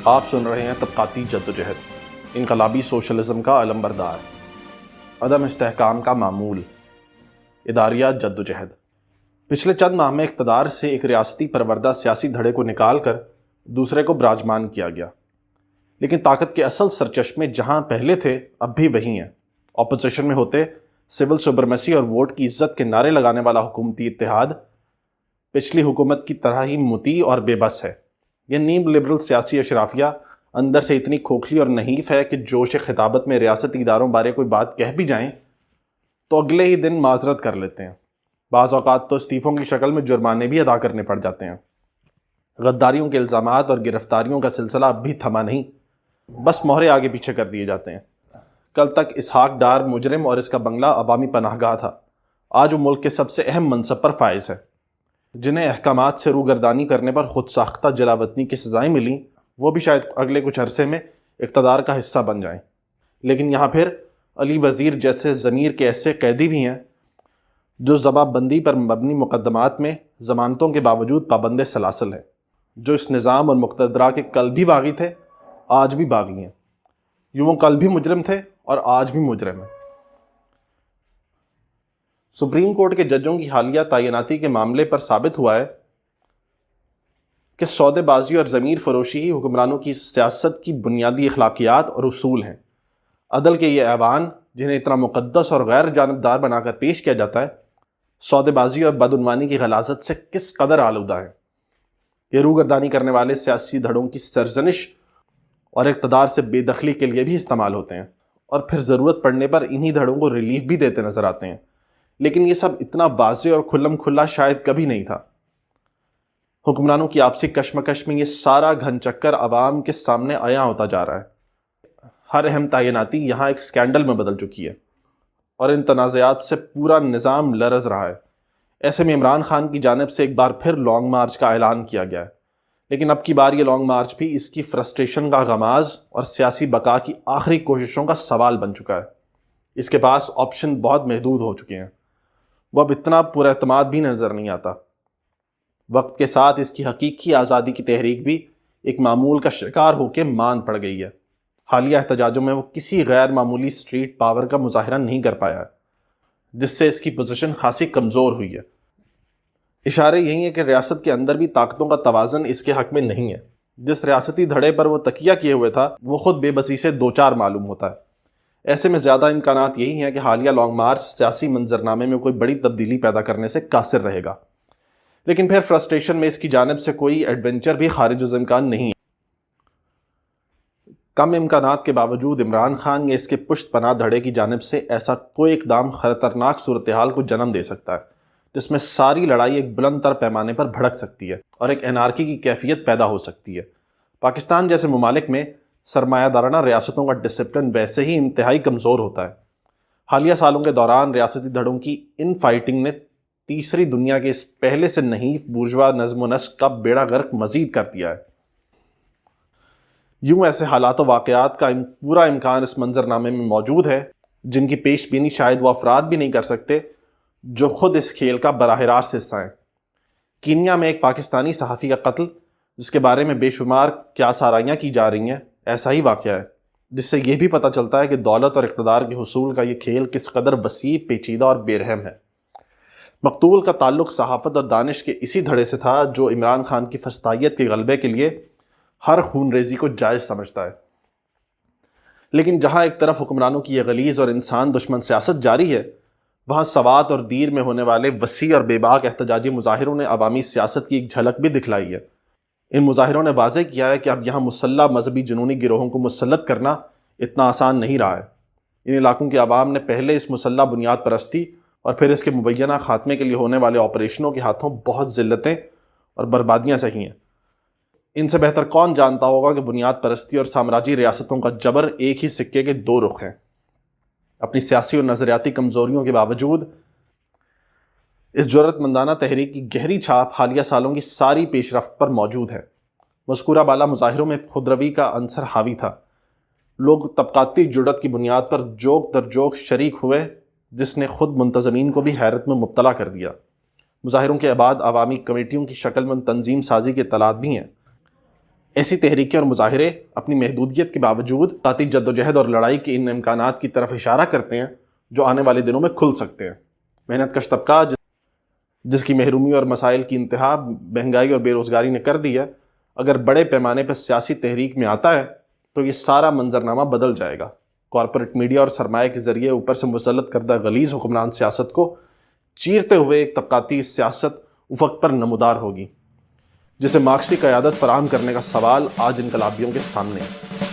آپ سن رہے ہیں طبقاتی جدوجہد، انقلابی سوشلزم کا علمبردار، عدم استحکام کا معمول، اداریہ جدوجہد۔ پچھلے چند ماہ میں اقتدار سے ایک ریاستی پروردہ سیاسی دھڑے کو نکال کر دوسرے کو براجمان کیا گیا، لیکن طاقت کے اصل سرچشمے جہاں پہلے تھے اب بھی وہی ہیں۔ اپوزیشن میں ہوتے سول سپرمیسی اور ووٹ کی عزت کے نعرے لگانے والا حکومتی اتحاد پچھلی حکومت کی طرح ہی مطیع اور بے بس ہے۔ یہ نیو لبرل سیاسی اشرافیہ اندر سے اتنی کھوکھلی اور نحیف ہے کہ جوش خطابت میں ریاستی اداروں بارے کوئی بات کہہ بھی جائیں تو اگلے ہی دن معذرت کر لیتے ہیں۔ بعض اوقات تو استعفوں کی شکل میں جرمانے بھی ادا کرنے پڑ جاتے ہیں۔ غداریوں کے الزامات اور گرفتاریوں کا سلسلہ اب بھی تھما نہیں، بس مہرے آگے پیچھے کر دیے جاتے ہیں۔ کل تک اسحاق ڈار مجرم اور اس کا بنگلہ عوامی پناہ گاہ تھا، آج وہ ملک کے سب سے اہم منصب پر فائز ہے۔ جنہیں احکامات سے روگردانی کرنے پر خود ساختہ جلاوطنی کی سزائیں ملیں، وہ بھی شاید اگلے کچھ عرصے میں اقتدار کا حصہ بن جائیں۔ لیکن یہاں پھر علی وزیر جیسے ضمیر کے ایسے قیدی بھی ہیں جو ضبط بندی پر مبنی مقدمات میں ضمانتوں کے باوجود پابند سلاسل ہیں، جو اس نظام اور مقتدرہ کے کل بھی باغی تھے، آج بھی باغی ہیں۔ یوں وہ کل بھی مجرم تھے اور آج بھی مجرم ہیں۔ سپریم کورٹ کے ججوں کی حالیہ تعیناتی کے معاملے پر ثابت ہوا ہے کہ سودے بازی اور ضمیر فروشی ہی حکمرانوں کی سیاست کی بنیادی اخلاقیات اور اصول ہیں۔ عدل کے یہ ایوان جنہیں اتنا مقدس اور غیر جانبدار بنا کر پیش کیا جاتا ہے، سودے بازی اور بدعنوانی کی غلاظت سے کس قدر آلودہ ہیں۔ یہ روگردانی کرنے والے سیاسی دھڑوں کی سرزنش اور اقتدار سے بے دخلی کے لیے بھی استعمال ہوتے ہیں، اور پھر ضرورت پڑنے پر انہی دھڑوں کو ریلیف بھی دیتے نظر آتے ہیں۔ لیکن یہ سب اتنا واضح اور کھلم کھلا شاید کبھی نہیں تھا۔ حکمرانوں کی آپسی کشمکش میں یہ سارا گھن چکر عوام کے سامنے عیاں ہوتا جا رہا ہے۔ ہر اہم تعیناتی یہاں ایک سکینڈل میں بدل چکی ہے، اور ان تنازعات سے پورا نظام لرز رہا ہے۔ ایسے میں عمران خان کی جانب سے ایک بار پھر لانگ مارچ کا اعلان کیا گیا ہے، لیکن اب کی بار یہ لانگ مارچ بھی اس کی فرسٹریشن کا غماز اور سیاسی بقا کی آخری کوششوں کا سوال بن چکا ہے۔ اس کے پاس آپشن بہت محدود ہو چکے ہیں، وہ اب اتنا پر اعتماد بھی نظر نہیں آتا۔ وقت کے ساتھ اس کی حقیقی آزادی کی تحریک بھی ایک معمول کا شکار ہو کے ماند پڑ گئی ہے۔ حالیہ احتجاجوں میں وہ کسی غیر معمولی اسٹریٹ پاور کا مظاہرہ نہیں کر پایا ہے، جس سے اس کی پوزیشن خاصی کمزور ہوئی ہے۔ اشارے یہی ہیں کہ ریاست کے اندر بھی طاقتوں کا توازن اس کے حق میں نہیں ہے۔ جس ریاستی دھڑے پر وہ تکیہ کیے ہوئے تھا، وہ خود بے بسی سے دوچار معلوم ہوتا ہے۔ ایسے میں زیادہ امکانات یہی ہیں کہ حالیہ لانگ مارچ سیاسی منظرنامے میں کوئی بڑی تبدیلی پیدا کرنے سے قاصر رہے گا، لیکن پھر فرسٹریشن میں اس کی جانب سے کوئی ایڈونچر بھی خارج الامکان نہیں ہے۔ کم امکانات کے باوجود عمران خان یا اس کے پشت پناہ دھڑے کی جانب سے ایسا کوئی اقدام خطرناک صورتحال کو جنم دے سکتا ہے، جس میں ساری لڑائی ایک بلند تر پیمانے پر بھڑک سکتی ہے اور ایک انارکی کی کیفیت پیدا ہو سکتی ہے۔ پاکستان جیسے ممالک میں سرمایہ دارانہ ریاستوں کا ڈسپلن ویسے ہی انتہائی کمزور ہوتا ہے۔ حالیہ سالوں کے دوران ریاستی دھڑوں کی ان فائٹنگ نے تیسری دنیا کے اس پہلے سے نحیف بورژوا نظم و نسق کا بیڑا غرق مزید کر دیا ہے۔ یوں ایسے حالات و واقعات کا پورا امکان اس منظرنامے میں موجود ہے جن کی پیش بینی شاید وہ افراد بھی نہیں کر سکتے جو خود اس کھیل کا براہ راست حصہ ہیں۔ کینیا میں ایک پاکستانی صحافی کا قتل، جس کے بارے میں بے شمار کیا سارائیاں کی جا رہی ہیں، ایسا ہی واقعہ ہے، جس سے یہ بھی پتہ چلتا ہے کہ دولت اور اقتدار کے حصول کا یہ کھیل کس قدر وسیع، پیچیدہ اور بے رحم ہے۔ مقتول کا تعلق صحافت اور دانش کے اسی دھڑے سے تھا جو عمران خان کی فسطائیت کے غلبے کے لیے ہر خون ریزی کو جائز سمجھتا ہے۔ لیکن جہاں ایک طرف حکمرانوں کی یہ غلیظ اور انسان دشمن سیاست جاری ہے، وہاں سوات اور دیر میں ہونے والے وسیع اور بے باک احتجاجی مظاہروں نے عوامی سیاست کی ایک جھلک بھی دکھلائی ہے۔ ان مظاہروں نے واضح کیا ہے کہ اب یہاں مسلح مذہبی جنونی گروہوں کو مسلط کرنا اتنا آسان نہیں رہا ہے۔ ان علاقوں کے عوام نے پہلے اس مسلح بنیاد پرستی اور پھر اس کے مبینہ خاتمے کے لیے ہونے والے آپریشنوں کے ہاتھوں بہت ذلتیں اور بربادیاں سہی ہیں۔ ان سے بہتر کون جانتا ہوگا کہ بنیاد پرستی اور سامراجی ریاستوں کا جبر ایک ہی سکے کے دو رخ ہیں۔ اپنی سیاسی اور نظریاتی کمزوریوں کے باوجود اس جرأت مندانہ تحریک کی گہری چھاپ حالیہ سالوں کی ساری پیش رفت پر موجود ہے۔ مذکورہ بالا مظاہروں میں خود روی کا عنصر حاوی تھا۔ لوگ طبقاتی جرأت کی بنیاد پر جوک در جوک شریک ہوئے، جس نے خود منتظمین کو بھی حیرت میں مبتلا کر دیا۔ مظاہروں کے بعد عوامی کمیٹیوں کی شکل میں تنظیم سازی کے اطلاعات بھی ہیں۔ ایسی تحریکیں اور مظاہرے اپنی محدودیت کے باوجود ذاتی جدوجہد اور لڑائی کے ان امکانات کی طرف اشارہ کرتے ہیں جو آنے والے دنوں میں کھل سکتے ہیں۔ محنت کش طبقہ جس کی محرومی اور مسائل کی انتہا مہنگائی اور بے روزگاری نے کر دی ہے، اگر بڑے پیمانے پر سیاسی تحریک میں آتا ہے تو یہ سارا منظرنامہ بدل جائے گا۔ کارپوریٹ میڈیا اور سرمایہ کے ذریعے اوپر سے مسلط کردہ غلیظ حکمران سیاست کو چیرتے ہوئے ایک طبقاتی سیاست افق پر نمودار ہوگی، جسے مارکسی قیادت فراہم کرنے کا سوال آج انقلابیوں کے سامنے ہے۔